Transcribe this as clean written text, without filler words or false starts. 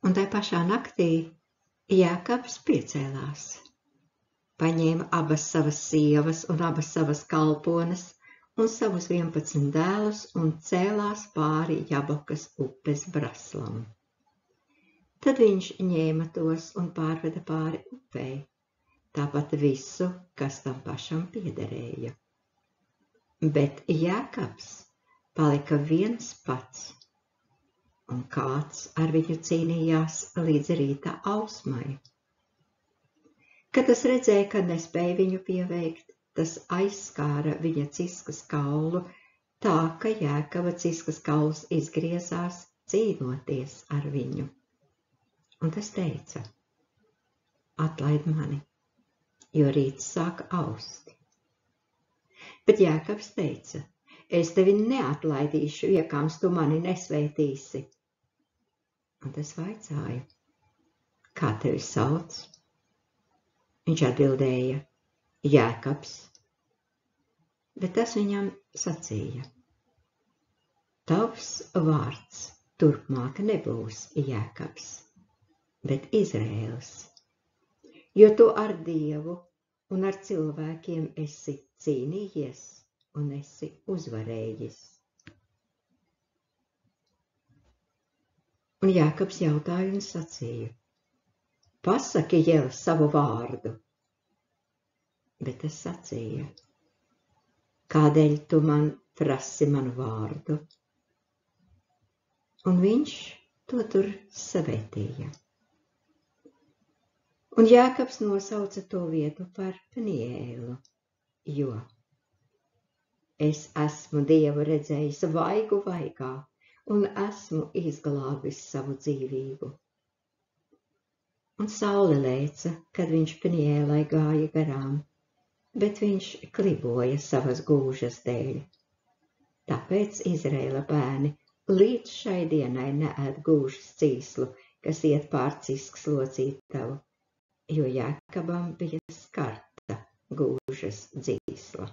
Un tai pašā naktī Jēkabs piecēlās, paņēma abas savas sievas un abas savas kalpones un savus 11 dēlus un cēlās pāri Jabokas upes braslam. Tad viņš ņēma tos un pārveda pāri upei, tāpat visu, kas tam pašam piederēja. Bet Jēkabs palika viens pats, un kāds ar viņu cīnījās līdz rīta ausmai. Kad tas redzēja, ka nespēja viņu pieveikt, tas aizskāra viņa ciskas kaulu, tā, ka Jēkaba ciskas kauls izgriezās cīnoties ar viņu. Un tas teica: atlaid mani, jo rīts sāk aust. Bet Jēkabs teica: es tevi neatlaidīšu, iekams tu mani nesveitīsi. Un tas vaicāja: kā tevi sauc? Viņš atbildēja: Jēkabs. Bet tas viņam sacīja: tavs vārds turpmāk nebūs Jēkabs, bet Izraēls, jo tu ar Dievu un ar cilvēkiem esi cīnījies un esi uzvarējis. Un Jēkabs jautāja un sacīja: pasaki jau savu vārdu. Bet tas sacīja: kādēļ tu man prasi manu vārdu? Un viņš to tur savētīja. Un Jēkabs nosauca to vietu par Peniēlu, jo es esmu Dievu redzējis vaigu vaigā un esmu izglābis savu dzīvību. Un saule lēca, kad viņš Peniēlai gāja garām, bet viņš kliboja savas gūžas dēļ. Tāpēc Izraēla bērni līdz šai dienai neēd gūžas cīslu, kas iet pār ciskas locītavu, jo Jēkabam bija skarta gūžas dzīsla.